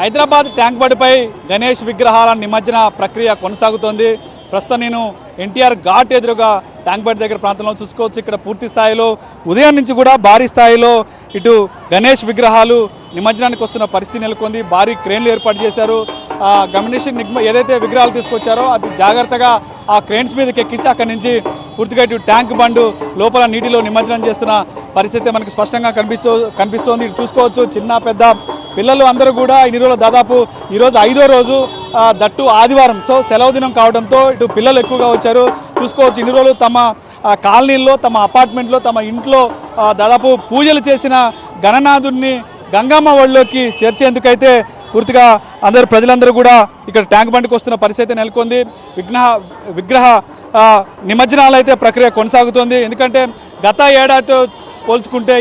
Hyderabad tank బండ్పై Ganesh విగ్రహాల నిమజ్జన ప్రక్రియ కొనసాగుతోంది. ప్రస్తుతం నేను ఎన్టీఆర్ ఘాట్ ఎదురుగా ట్యాంక్ బండ్ దగ్గర ప్రాంతంలో చూసుకోవచ్చు. ఇక్కడ పూర్తి స్థాయిలో ఉదయం నుంచి కూడా భారీ స్థాయిలో ఇటు గణేష్ విగ్రహాలు నిమజ్జనానికి వస్తున్న పరిస్థితి నెలకొంది. భారీ క్రేన్లు ఏర్పాటు చేశారు. గమనించి ఏదైతే విగ్రహాలు తీసుకొచ్చారో అది జాగ్రత్తగా ఆ క్రేన్స్ మీదకి ఎక్కించి అక్కడి నుంచి పూర్తిగా ఇటు ట్యాంక్ బండ్ లోపల నీటిలో నిమజ్జనం చేస్తున్న పరిస్థితి మనకి స్పష్టంగా కనిపిస్తోంది. ఇటు చూసుకోవచ్చు, చిన్న పెద్ద పిల్లలు అందరూ కూడా ఇన్ని రోజులు దాదాపు ఈరోజు 5వ రోజు, దట్టు ఆదివారం, సో సెలవు దినం కావడంతో ఇటు పిల్లలు ఎక్కువగా వచ్చారు. చూసుకోవచ్చు, ఇన్ని రోజులు తమ కాలనీల్లో, తమ అపార్ట్మెంట్లో, తమ ఇంట్లో దాదాపు పూజలు చేసిన గణనాథుడిని గంగమ్మ ఒళ్ళోకి చేర్చేందుకైతే పూర్తిగా ప్రజలందరూ కూడా ఇక్కడ ట్యాంక్ బండ్కి వస్తున్న పరిస్థితి నెలకొంది. విగ్రహ నిమజ్జనాలు అయితే ప్రక్రియ కొనసాగుతోంది. ఎందుకంటే గత ఏడాదితో పోల్చుకుంటే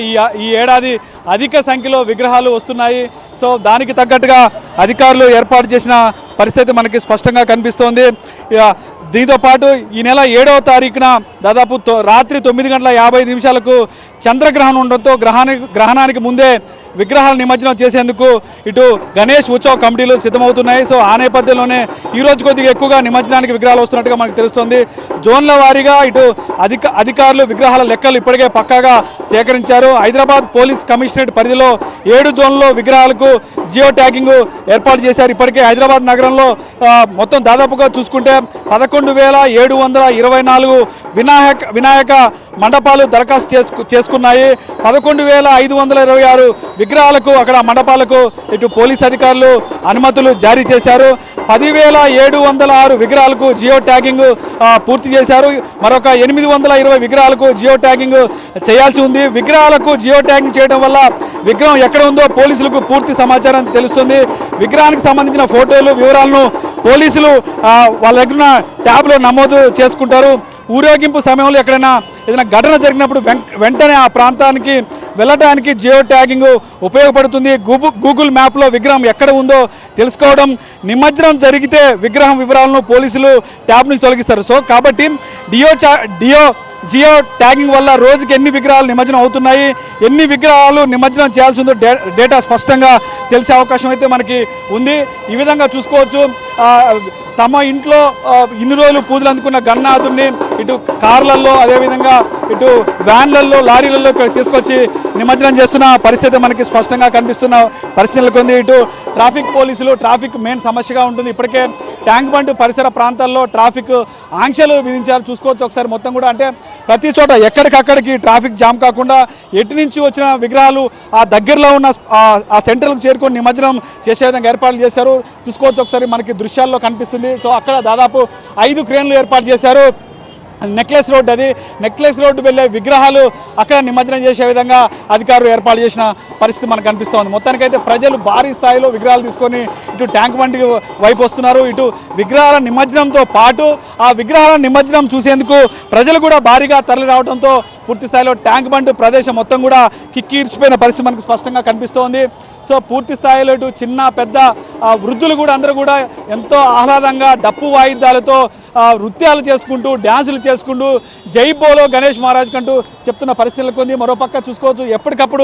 ఈ ఏడాది అధిక సంఖ్యలో విగ్రహాలు వస్తున్నాయి. సో దానికి తగ్గట్టుగా అధికారులు ఏర్పాటు చేసిన పరిస్థితి మనకి స్పష్టంగా కనిపిస్తోంది. దీంతో పాటు ఈ నెల 7వ తారీఖున దాదాపు రాత్రి 9:55 చంద్రగ్రహణం ఉండడంతో గ్రహణానికి ముందే విగ్రహాల నిమజ్జనం చేసేందుకు ఇటు గణేష్ ఉత్సవ కమిటీలు సిద్ధమవుతున్నాయి. సో ఆ నేపథ్యంలోనే ఈరోజు కొద్దిగా ఎక్కువగా నిమజ్జనానికి విగ్రహాలు వస్తున్నట్టుగా మనకు తెలుస్తోంది. జోన్ల వారీగా ఇటు అధికారులు విగ్రహాల లెక్కలు ఇప్పటికే పక్కాగా సేకరించారు. హైదరాబాద్ పోలీస్ కమిషనరేట్ పరిధిలో 7 జోన్లలో విగ్రహాలకు జియో ట్యాగింగ్ ఏర్పాటు చేశారు. ఇప్పటికే హైదరాబాద్ నగరంలో మొత్తం దాదాపుగా చూసుకుంటే 11,724 వినాయక మండపాలు దరఖాస్తు చేసుకున్నాయి. 11,526 విగ్రహాలకు అక్కడ మండపాలకు ఇటు పోలీస్ అధికారులు అనుమతులు జారీ చేశారు. 10,706 విగ్రహాలకు జియో ట్యాగింగ్ పూర్తి చేశారు. మరొక 820 విగ్రహాలకు జియో ట్యాగింగ్ చేయాల్సి ఉంది. విగ్రహాలకు జియో ట్యాగింగ్ చేయడం వల్ల విగ్రహం ఎక్కడ ఉందో పోలీసులకు పూర్తి సమాచారం తెలుస్తుంది. విగ్రహానికి సంబంధించిన ఫోటోలు, వివరాలను పోలీసులు వాళ్ళ దగ్గర ట్యాబ్లో నమోదు చేసుకుంటారు. ఊరేగింపు సమయంలో ఎక్కడైనా ఏదైనా ఘటన జరిగినప్పుడు వెంటనే ఆ ప్రాంతానికి వెళ్ళడానికి జియో ట్యాగింగ్ ఉపయోగపడుతుంది. గూగుల్ మ్యాప్లో విగ్రహం ఎక్కడ ఉందో తెలుసుకోవడం, నిమజ్జనం జరిగితే విగ్రహం వివరాలను పోలీసులు ట్యాబ్ నుంచి తొలగిస్తారు. సో కాబట్టి జియో ట్యాగింగ్ వల్ల రోజుకి ఎన్ని విగ్రహాలు నిమజ్జనం అవుతున్నాయి, ఎన్ని విగ్రహాలు నిమజ్జనం చేయాల్సి ఉందో డేటా స్పష్టంగా తెలిసే అవకాశం అయితే మనకి ఉంది. ఈ విధంగా చూసుకోవచ్చు, తమ ఇంట్లో ఇన్ని రోజులు పూజలు అందుకున్న గణనాథుడిని ఇటు కార్లలో, అదేవిధంగా ఇటు వ్యాన్లలో, లారీలలో ఇక్కడ తీసుకొచ్చి నిమజ్జనం చేస్తున్న పరిస్థితి మనకి స్పష్టంగా కనిపిస్తున్న పరిస్థితులకు ఉంది. ఇటు ట్రాఫిక్ పోలీసులు, ట్రాఫిక్ మెయిన్ సమస్యగా ఉంటుంది. ఇప్పటికే ట్యాంక్ బండ్ పరిసర ప్రాంతాల్లో ట్రాఫిక్ ఆంక్షలు విధించారు. చూసుకోవచ్చు ఒకసారి మొత్తం కూడా, అంటే ప్రతి చోట ఎక్కడికక్కడికి ట్రాఫిక్ జామ్ కాకుండా ఎటు నుంచి వచ్చిన విగ్రహాలు ఆ దగ్గరలో ఉన్న ఆ సెంటర్లకు చేరుకొని నిమజ్జనం చేసే విధంగా ఏర్పాట్లు చేశారు. చూసుకోవచ్చు ఒకసారి మనకి దృశ్యాల్లో కనిపిస్తుంది. సో అక్కడ దాదాపు 5 క్రేన్లు ఏర్పాటు చేశారు. నెక్లెస్ రోడ్, అది నెక్లెస్ రోడ్డు వెళ్ళే విగ్రహాలు అక్కడ నిమజ్జనం చేసే విధంగా అధికారులు ఏర్పాటు చేసిన పరిస్థితి మనకు కనిపిస్తోంది. మొత్తానికైతే ప్రజలు భారీ స్థాయిలో విగ్రహాలు తీసుకొని ఇటు ట్యాంక్ బండ్ వైపు వస్తున్నారు. ఇటు విగ్రహాల నిమజ్జనంతో పాటు ఆ విగ్రహాల నిమజ్జనం చూసేందుకు ప్రజలు కూడా భారీగా తరలి రావడంతో పూర్తి స్థాయిలో ట్యాంక్ బండ్ ప్రదేశం మొత్తం కూడా కిక్కిరిసిపోయిన పరిస్థితి మనకు స్పష్టంగా కనిపిస్తోంది. సో పూర్తి స్థాయిలో ఇటు చిన్న పెద్ద వృద్ధులు కూడా అందరూ కూడా ఎంతో ఆహ్లాదంగా డప్పు వాయిద్యాలతో నృత్యాలు చేసుకుంటూ, డ్యాన్సులు చేసుకుంటూ జై బోలో గణేష్ మహారాజ్ కంటూ చెప్తున్న పరిస్థితులకు ఉంది. మరోపక్క చూసుకోవచ్చు, ఎప్పటికప్పుడు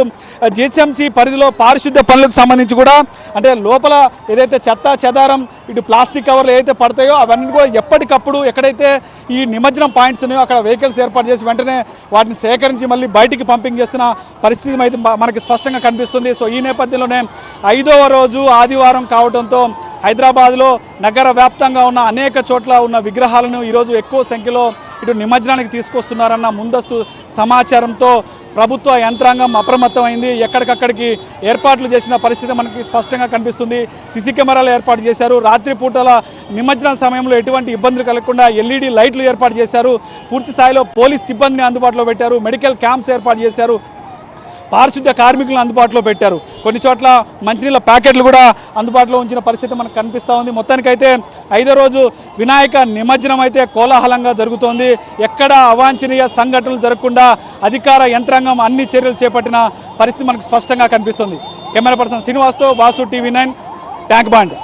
జిహెచ్ఎంసీ పరిధిలో పారిశుద్ధ్య పనులకు సంబంధించి కూడా, అంటే లోపల ఏదైతే చెత్త చెదారం, ఇటు ప్లాస్టిక్ కవర్లు ఏదైతే పడతాయో అవన్నీ కూడా ఎప్పటికప్పుడు ఎక్కడైతే ఈ నిమజ్జనం పాయింట్స్ ఉన్నాయో అక్కడ వెహికల్స్ ఏర్పాటు చేసి వెంటనే వాటిని సేకరించి మళ్ళీ బయటికి పంపింగ్ చేస్తున్న పరిస్థితి అయితే మనకి స్పష్టంగా కనిపిస్తుంది. సో ఈ నేపథ్యంలోనే 5వ రోజు ఆదివారం కావడంతో హైదరాబాద్లో నగర వ్యాప్తంగా ఉన్న అనేక చోట్ల ఉన్న విగ్రహాలను ఈరోజు ఎక్కువ సంఖ్యలో ఇటు నిమజ్జనానికి తీసుకొస్తున్నారన్న ముందస్తు సమాచారంతో ప్రభుత్వ యంత్రాంగం అప్రమత్తమైంది. ఎక్కడికక్కడికి ఏర్పాట్లు చేసిన పరిస్థితి మనకి స్పష్టంగా కనిపిస్తుంది. సీసీ కెమెరాలు ఏర్పాటు చేశారు. రాత్రిపూటల నిమజ్జనం సమయంలో ఎటువంటి ఇబ్బందులు కలగకుండా LED లైట్లు ఏర్పాటు చేశారు. పూర్తి స్థాయిలో పోలీస్ సిబ్బందిని అందుబాటులో పెట్టారు. మెడికల్ క్యాంప్స్ ఏర్పాటు చేశారు. పారిశుద్ధ్య కార్మికులను అందుబాటులో పెట్టారు. కొన్ని చోట్ల మంచినీళ్ళ ప్యాకెట్లు కూడా అందుబాటులో ఉంచిన పరిస్థితి మనకు కనిపిస్తూ ఉంది. మొత్తానికైతే 5వ రోజు వినాయక నిమజ్జనం అయితే కోలాహలంగా జరుగుతోంది. ఎక్కడ అవాంఛనీయ సంఘటనలు జరగకుండా అధికార యంత్రాంగం అన్ని చర్యలు చేపట్టిన పరిస్థితి మనకు స్పష్టంగా కనిపిస్తుంది. కెమెరా పర్సన్ శ్రీనివాస్తో వాసు, TV9 ట్యాంక్ బండ్.